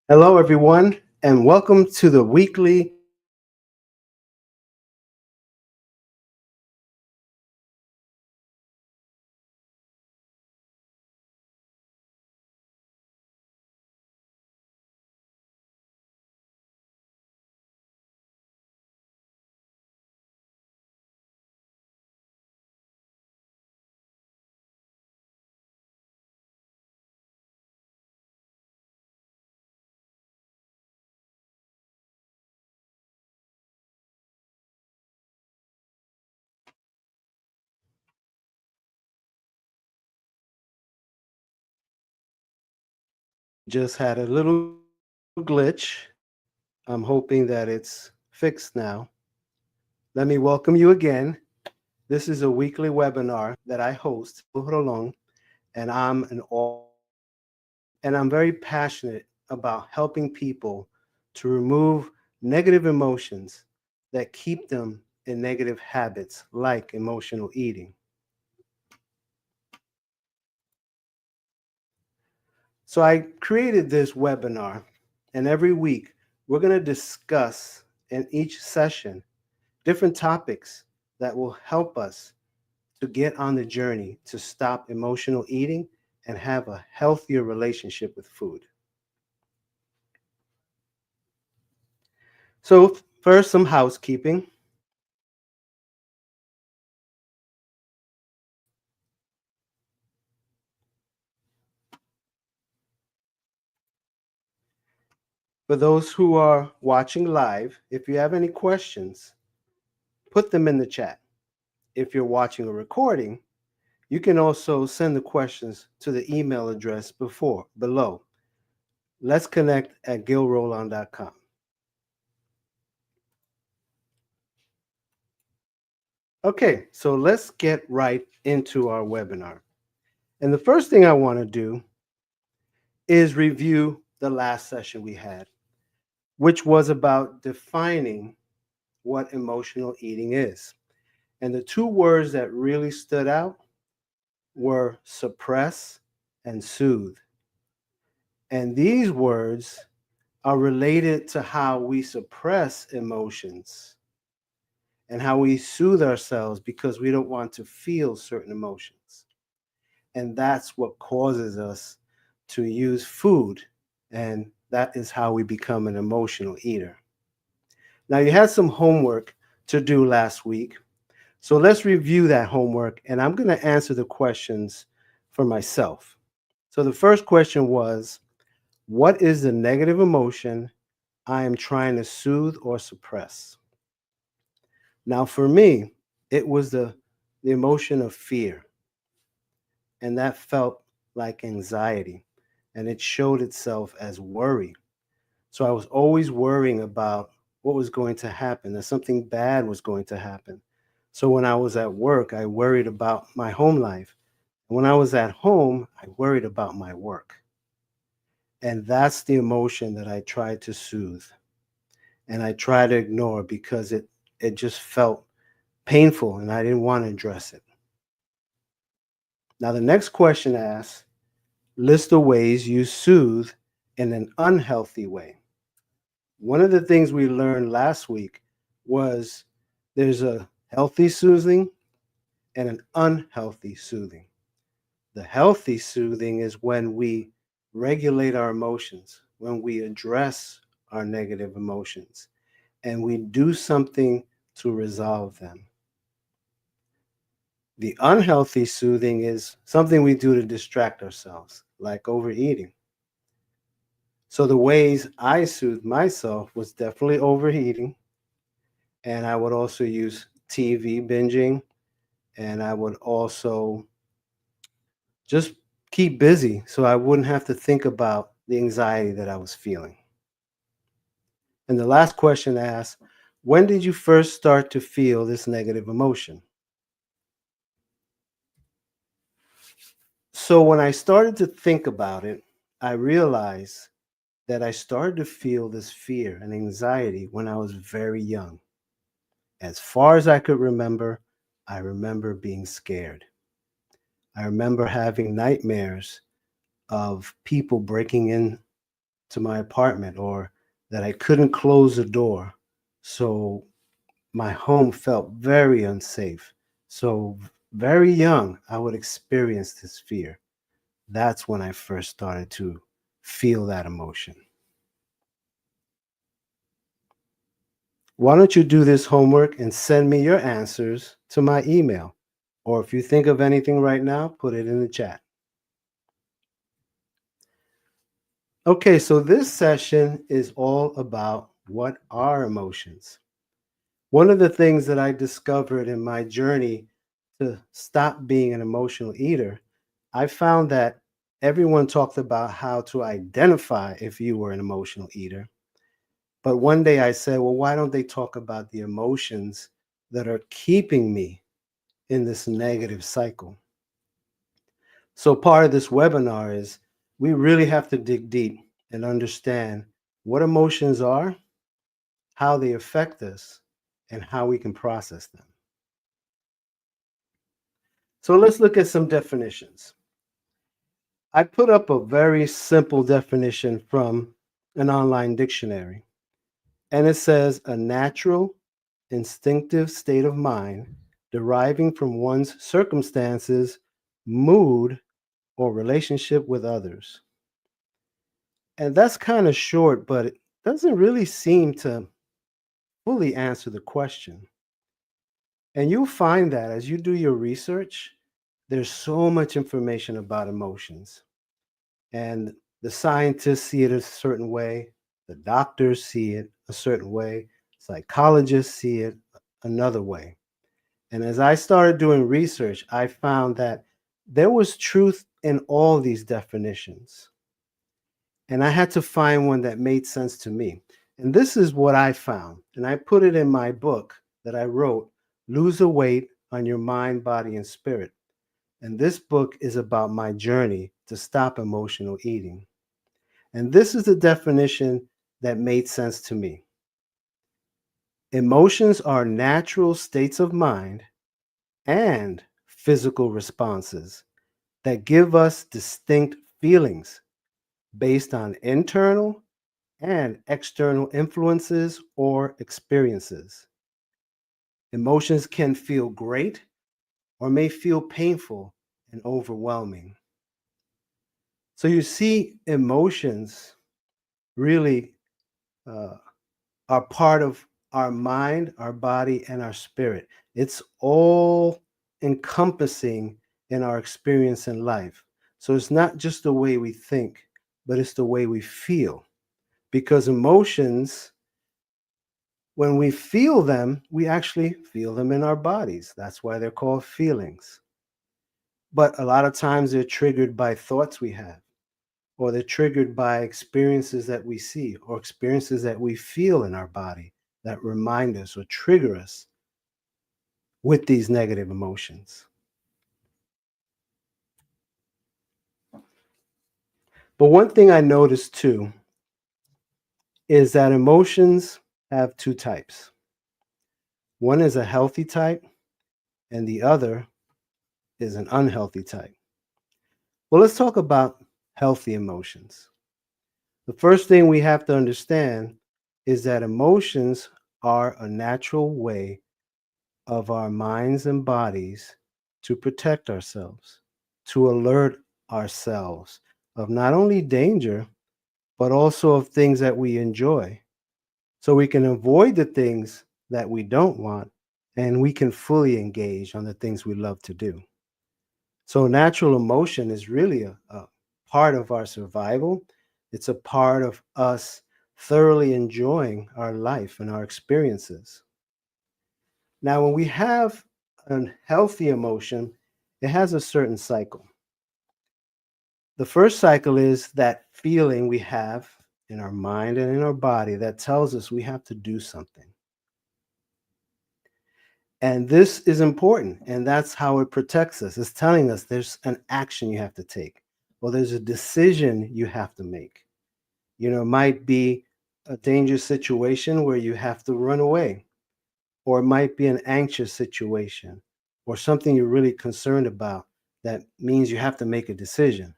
Hello, everyone, and welcome to the weekly just had a little glitch. I'm hoping that it's fixed now. Let me welcome you again. This is a weekly webinar that I host, Gil Rolon, and I'm very passionate about helping people to remove negative emotions that keep them in negative habits like emotional eating. So I created this webinar, and every week we're going to discuss in each session different topics that will help us to get on the journey to stop emotional eating and have a healthier relationship with food. So, first, some housekeeping. For those who are watching live, if you have any questions, put them in the chat. If you're watching a recording, you can also send the questions to the email address below. Let's connect at gilrolon.com. Okay, so let's get right into our webinar. And the first thing I want to do is review the last session we had, which was about defining what emotional eating is. And the two words that really stood out were suppress and soothe. And these words are related to how we suppress emotions and how we soothe ourselves because we don't want to feel certain emotions. And that's what causes us to use food. And that is how we become an emotional eater. Now, you had some homework to do last week. So let's review that homework. And I'm going to answer the questions for myself. So the first question was, what is the negative emotion I am trying to soothe or suppress? Now, for me, it was the emotion of fear, and that felt like anxiety, and it showed itself as worry. So I was always worrying about what was going to happen, that something bad was going to happen. So when I was at work, I worried about my home life. When I was at home, I worried about my work. And that's the emotion that I tried to soothe and I tried to ignore because it just felt painful and I didn't want to address it. Now, the next question asks, list the ways you soothe in an unhealthy way. One of the things we learned last week was there's a healthy soothing and an unhealthy soothing. The healthy soothing is when we regulate our emotions, when we address our negative emotions, and we do something to resolve them. The unhealthy soothing is something we do to distract ourselves, like overeating. So the ways I soothed myself was definitely overeating, and I would also use TV binging, and I would also just keep busy so I wouldn't have to think about the anxiety that I was feeling. And the last question asks, when did you first start to feel this negative emotion? So when I started to think about it, I realized that I started to feel this fear and anxiety when I was very young. As far as I could remember, I remember being scared. I remember having nightmares of people breaking into to my apartment, or that I couldn't close the door. So my home felt very unsafe. So, very young, I would experience this fear. That's when I first started to feel that emotion. Why don't you do this homework and send me your answers to my email? Or if you think of anything right now, put it in the chat. Okay, so this session is all about what are emotions. One of the things that I discovered in my journey to stop being an emotional eater, I found that everyone talked about how to identify if you were an emotional eater. But one day I said, well, why don't they talk about the emotions that are keeping me in this negative cycle? So part of this webinar is we really have to dig deep and understand what emotions are, how they affect us, and how we can process them. So let's look at some definitions. I put up a very simple definition from an online dictionary, and it says a natural, instinctive state of mind deriving from one's circumstances, mood, or relationship with others. And that's kind of short, but it doesn't really seem to fully answer the question. And you'll find that as you do your research, there's so much information about emotions. And the scientists see it a certain way, the doctors see it a certain way, psychologists see it another way. And as I started doing research, I found that there was truth in all these definitions. And I had to find one that made sense to me. And this is what I found. And I put it in my book that I wrote, Lose a Weight on Your Mind, Body, and Spirit. And this book is about my journey to stop emotional eating. And this is the definition that made sense to me. Emotions are natural states of mind and physical responses that give us distinct feelings based on internal and external influences or experiences. Emotions can feel great or may feel painful and overwhelming. So you see, emotions really uh, are part of our mind, our body, and our spirit. It's all encompassing in our experience in life. So it's not just the way we think, but it's the way we feel. Because emotions, when we feel them, we actually feel them in our bodies. That's why they're called feelings. But a lot of times they're triggered by thoughts we have, or they're triggered by experiences that we see, or experiences that we feel in our body that remind us or trigger us with these negative emotions. But one thing I noticed too is that emotions have two types. One is a healthy type, and the other is an unhealthy type. Well, let's talk about healthy emotions. The first thing we have to understand is that emotions are a natural way of our minds and bodies to protect ourselves, to alert ourselves of not only danger, but also of things that we enjoy. So we can avoid the things that we don't want and we can fully engage on the things we love to do. So natural emotion is really a part of our survival. It's a part of us thoroughly enjoying our life and our experiences. Now, when we have a healthy emotion, it has a certain cycle. The first cycle is that feeling we have in our mind and in our body that tells us we have to do something. And this is important, and that's how it protects us. It's telling us there's an action you have to take, or there's a decision you have to make. It might be a dangerous situation where you have to run away, or it might be an anxious situation, or something you're really concerned about that means you have to make a decision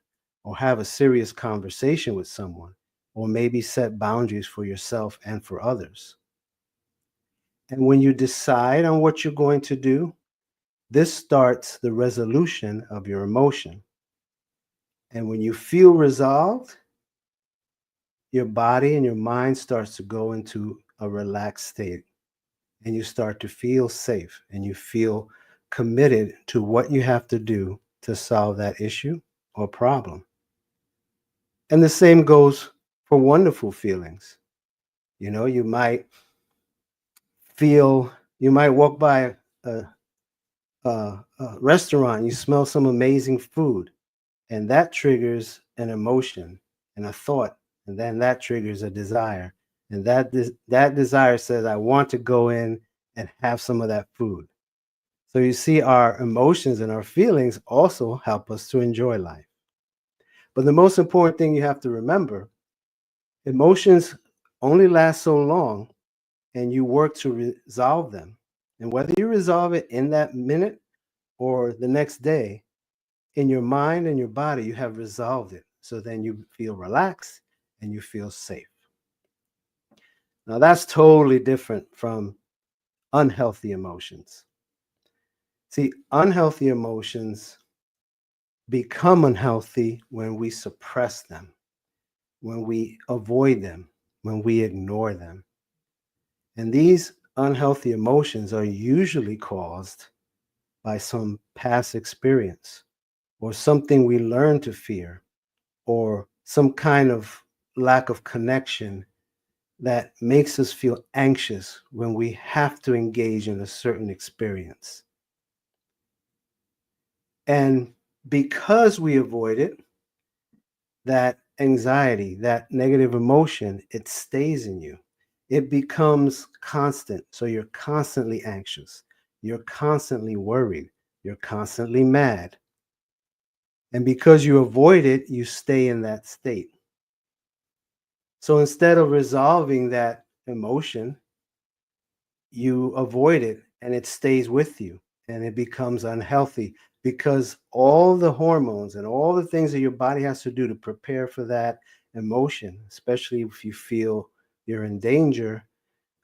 or have a serious conversation with someone, or maybe set boundaries for yourself and for others. And when you decide on what you're going to do, this starts the resolution of your emotion. And when you feel resolved, your body and your mind starts to go into a relaxed state, and you start to feel safe, and you feel committed to what you have to do to solve that issue or problem. And the same goes for wonderful feelings. You might feel, you might walk by a, a restaurant, you smell some amazing food, and that triggers an emotion and a thought, and then that triggers a desire, and that desire says, I want to go in and have some of that food. So you see, our emotions and our feelings also help us to enjoy life. But the most important thing you have to remember, emotions only last so long, and you work to resolve them. And whether you resolve it in that minute or the next day, in your mind and your body, you have resolved it. So then you feel relaxed and you feel safe. Now, that's totally different from unhealthy emotions. See, unhealthy emotions become unhealthy when we suppress them, when we avoid them, when we ignore them. And these unhealthy emotions are usually caused by some past experience or something we learn to fear or some kind of lack of connection that makes us feel anxious when we have to engage in a certain experience. And because we avoid it, that anxiety, that negative emotion, it stays in you. It becomes constant. So you're constantly anxious. You're constantly worried. You're constantly mad. And because you avoid it, you stay in that state. So instead of resolving that emotion, you avoid it and it stays with you and it becomes unhealthy because all the hormones and all the things that your body has to do to prepare for that emotion, especially if you feel you're in danger,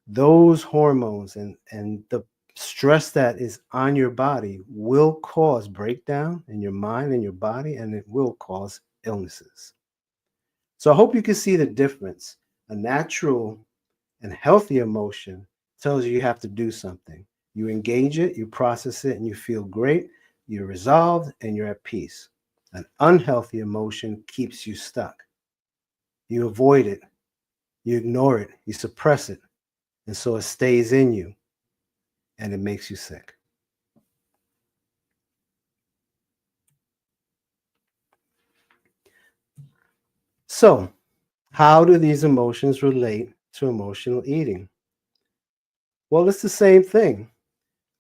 those hormones and the stress that is on your body will cause breakdown in your mind and your body, and it will cause illnesses. So I hope you can see the difference. A natural and healthy emotion tells you you have to do something. You engage it, you process it, and you feel great. You're resolved and you're at peace. An unhealthy emotion keeps you stuck. You avoid it, you ignore it, you suppress it. And so it stays in you and it makes you sick. So, how do these emotions relate to emotional eating? Well, it's the same thing.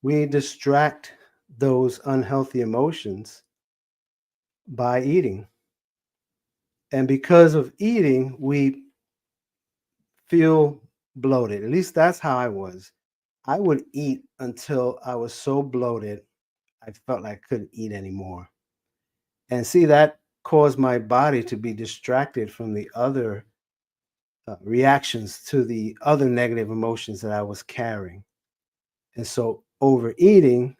We distract those unhealthy emotions by eating. And because of eating, we feel bloated. At least that's how I was. I would eat until I was so bloated, I felt like I couldn't eat anymore. And see, that caused my body to be distracted from the other reactions to the other negative emotions that I was carrying. And so overeating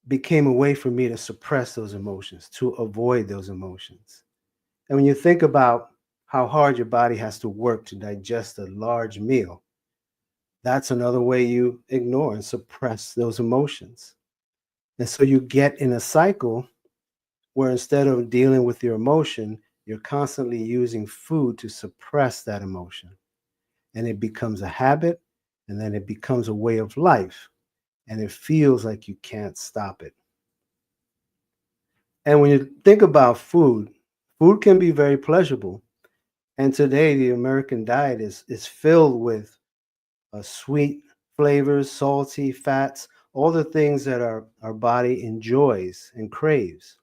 became a way for me to suppress those emotions, to avoid those emotions. And when you think about how hard your body has to work to digest a large meal, that's another way you ignore and suppress those emotions. And so you get in a cycle where instead of dealing with your emotion, you're constantly using food to suppress that emotion. And it becomes a habit, and then it becomes a way of life. And it feels like you can't stop it. And when you think about food, food can be very pleasurable. And today, the American diet is filled with sweet flavors, salty fats, all the things that our body enjoys and craves.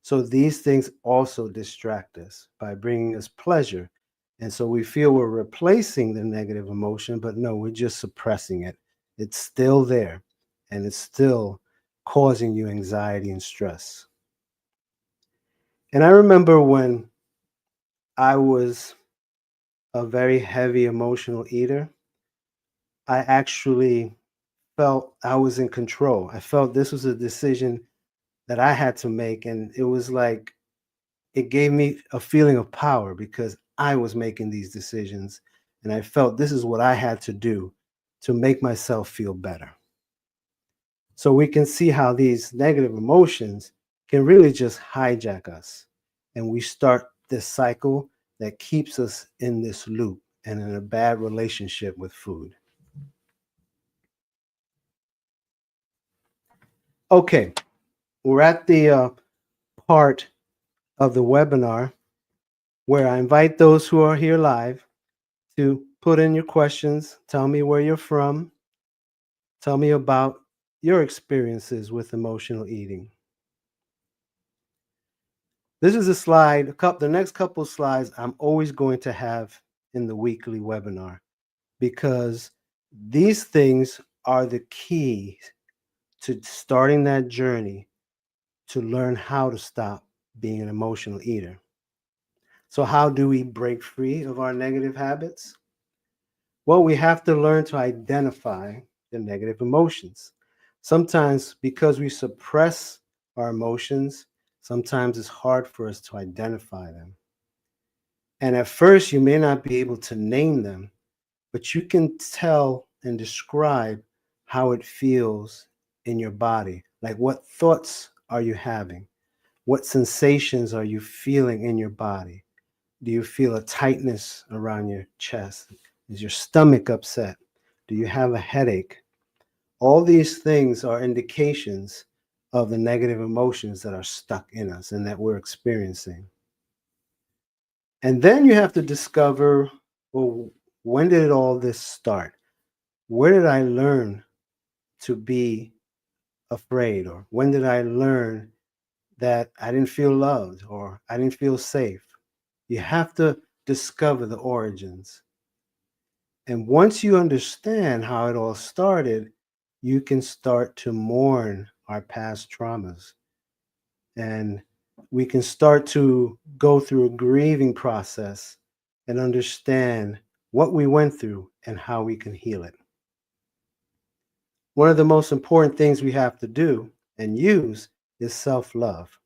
So these things also distract us by bringing us pleasure. And so we feel we're replacing the negative emotion, but no, we're just suppressing it. It's still there and it's still causing you anxiety and stress. And I remember when I was a very heavy emotional eater, I actually felt I was in control. I felt this was a decision that I had to make. And it was like, it gave me a feeling of power because I was making these decisions. And I felt this is what I had to do to make myself feel better. So we can see how these negative emotions can really just hijack us. And we start this cycle that keeps us in this loop and in a bad relationship with food. Okay, we're at the part of the webinar where I invite those who are here live to put in your questions, tell me where you're from, tell me about your experiences with emotional eating. This is a slide, the next couple of slides I'm always going to have in the weekly webinar because these things are the key to starting that journey to learn how to stop being an emotional eater. So, how do we break free of our negative habits? Well, we have to learn to identify the negative emotions. Sometimes, because we suppress our emotions, sometimes it's hard for us to identify them. And at first, you may not be able to name them, but you can tell and describe how it feels in your body. Like, what thoughts are you having? What sensations are you feeling in your body? Do you feel a tightness around your chest? Is your stomach upset? Do you have a headache? All these things are indications of the negative emotions that are stuck in us and that we're experiencing. And then you have to discover, well, when did all this start? Where did I learn to be afraid? Or when did I learn that I didn't feel loved or I didn't feel safe? You have to discover the origins. And once you understand how it all started, you can start to mourn our past traumas. And we can start to go through a grieving process and understand what we went through and how we can heal it. One of the most important things we have to do and use is self love.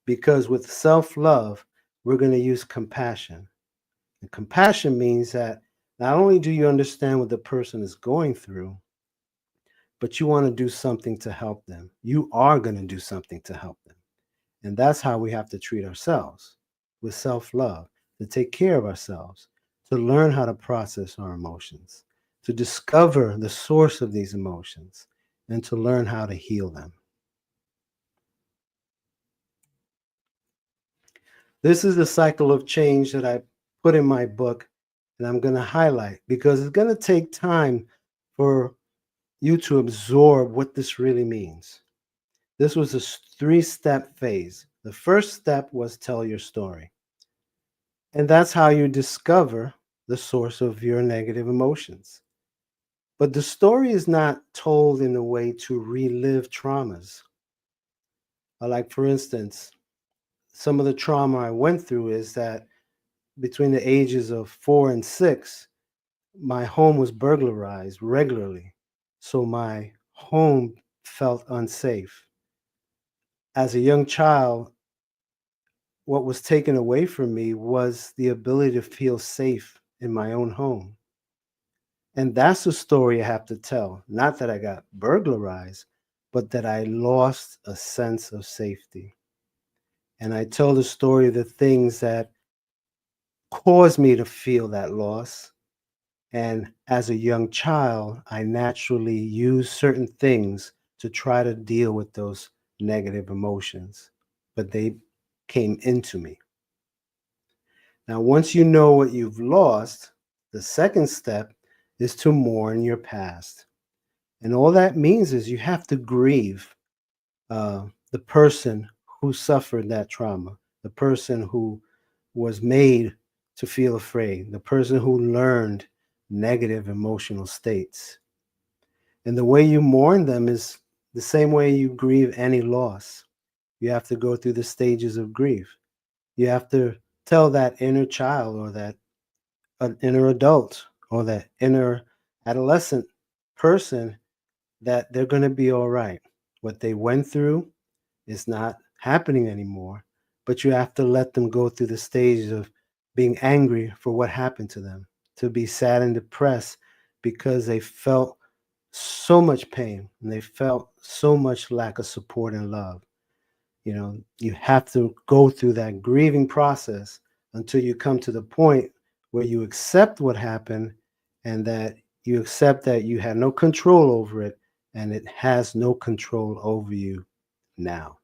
Because with self love, we're going to use compassion. And compassion means that not only do you understand what the person is going through, but you want to do something to help them. You are going to do something to help them. And that's how we have to treat ourselves, with self love, to take care of ourselves, to learn how to process our emotions, to discover the source of these emotions, and to learn how to heal them. This is the cycle of change that I put in my book, and I'm going to highlight because it's going to take time for you to absorb what this really means. This was a three-step phase. The first step was tell your story. And that's how you discover the source of your negative emotions. But the story is not told in a way to relive traumas. Like, for instance, some of the trauma I went through is that between the ages of 4 and 6, my home was burglarized regularly. So my home felt unsafe. As a young child, what was taken away from me was the ability to feel safe in my own home. And that's the story I have to tell. Not that I got burglarized, but that I lost a sense of safety. And I tell the story of the things that caused me to feel that loss. And as a young child, I naturally used certain things to try to deal with those negative emotions, but they came into me. Now, once you know what you've lost, the second step is to mourn your past. And all that means is you have to grieve the person who suffered that trauma, the person who was made to feel afraid, the person who learned negative emotional states. And the way you mourn them is the same way you grieve any loss. You have to go through the stages of grief. You have to tell that inner child or that an inner adult or that inner adolescent person that they're going to be all right. What they went through is not happening anymore, but you have to let them go through the stages of being angry for what happened to them, to be sad and depressed because they felt so much pain and they felt so much lack of support and love. You have to go through that grieving process until you come to the point where you accept what happened and that you accept that you had no control over it and it has no control over you now.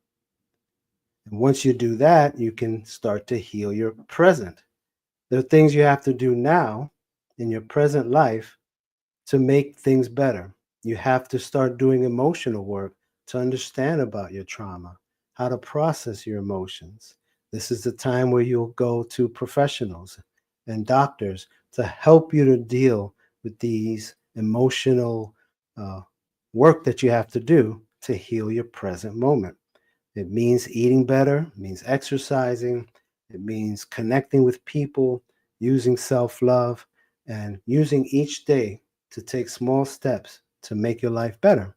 And once you do that, you can start to heal your present. There are things you have to do now in your present life to make things better. You have to start doing emotional work to understand about your trauma, how to process your emotions. This is the time where you'll go to professionals and doctors to help you to deal with these emotional uh, work that you have to do to heal your present moment. It means eating better, it means exercising, it means connecting with people, using self love, and using each day to take small steps to make your life better.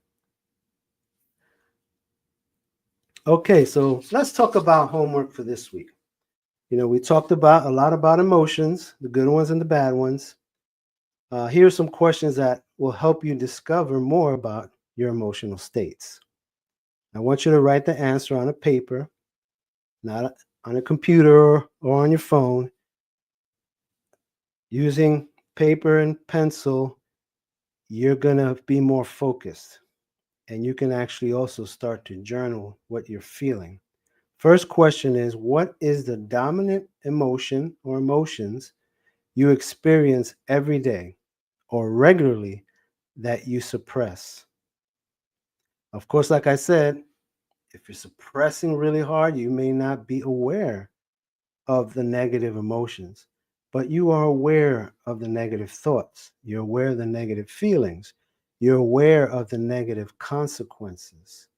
Okay, so let's talk about homework for this week. We talked about a lot about emotions, the good ones and the bad ones. Here are some questions that will help you discover more about your emotional states. I want you to write the answer on a paper, not on a computer or on your phone. Using paper and pencil, you're going to be more focused. And you can actually also start to journal what you're feeling. First question is, what is the dominant emotion or emotions you experience every day or regularly that you suppress? Of course, like I said, if you're suppressing really hard, you may not be aware of the negative emotions, but you are aware of the negative thoughts. You're aware of the negative feelings. You're aware of the negative consequences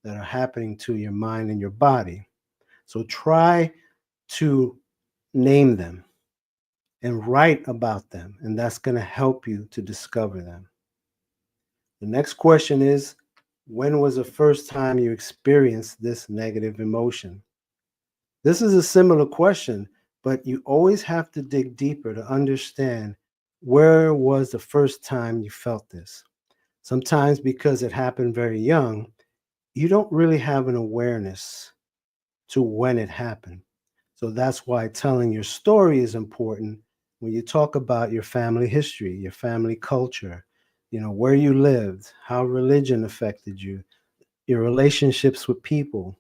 that are happening to your mind and your body. So try to name them and write about them, and that's going to help you to discover them. The next question is, when was the first time you experienced this negative emotion? This is a similar question, but you always have to dig deeper to understand where was the first time you felt this. Sometimes because it happened very young, you don't really have an awareness to when it happened. So that's why telling your story is important when you talk about your family history, your family culture, where you lived, how religion affected you, your relationships with people.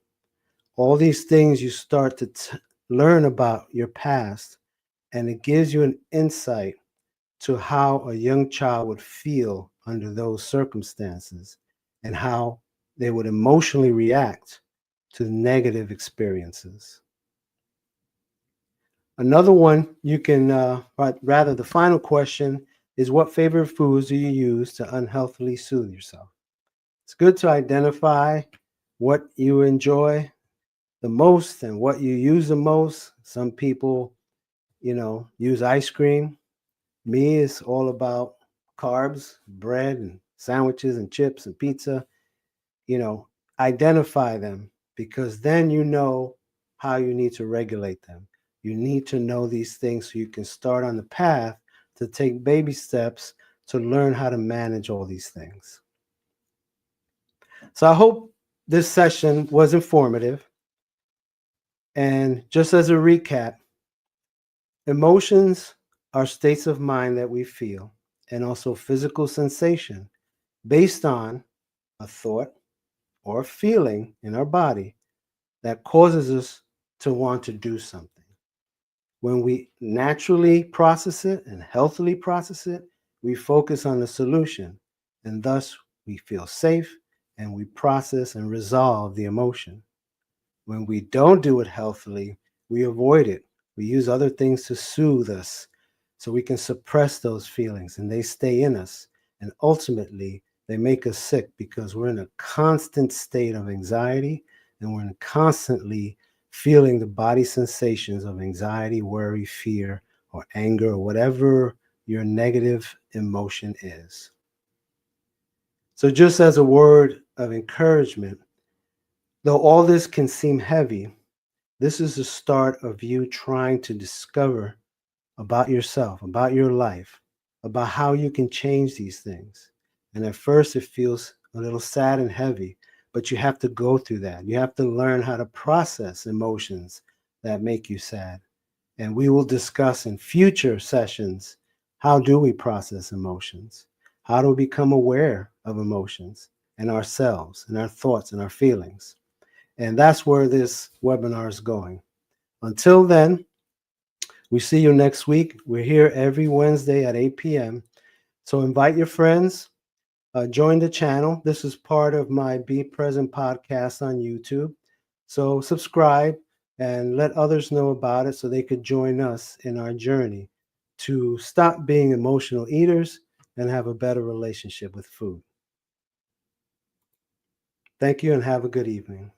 All these things you start to learn about your past, and it gives you an insight to how a young child would feel under those circumstances and how they would emotionally react to negative experiences. Another one you can, rather, the final question is, what favorite foods do you use to unhealthily soothe yourself? It's good to identify what you enjoy the most and what you use the most. Some people, use ice cream. Me, it's all about carbs, bread, and sandwiches, and chips, and pizza. You know, identify them because then you know how you need to regulate them. You need to know these things so you can start on the path to take baby steps to learn how to manage all these things. So I hope this session was informative. And just as a recap, emotions are states of mind that we feel and also physical sensation based on a thought or a feeling in our body that causes us to want to do something. When we naturally process it and healthily process it, we focus on the solution and thus we feel safe and we process and resolve the emotion. When we don't do it healthily, we avoid it. We use other things to soothe us so we can suppress those feelings and they stay in us. And ultimately, they make us sick because we're in a constant state of anxiety and we're constantly feeling the body sensations of anxiety, worry, fear, or anger or whatever your negative emotion is. So, just as a word of encouragement, though all this can seem heavy, this is the start of you trying to discover about yourself, about your life, about how you can change these things. And at first, it feels a little sad and heavy, but you have to go through that. You have to learn how to process emotions that make you sad. And we will discuss in future sessions how do we process emotions? How do we become aware of emotions and ourselves and our thoughts and our feelings? And that's where this webinar is going. Until then, we see you next week. We're here every Wednesday at 8 p.m. So invite your friends, join the channel. This is part of my Be Present podcast on YouTube. So subscribe and let others know about it so they could join us in our journey to stop being emotional eaters and have a better relationship with food. Thank you and have a good evening.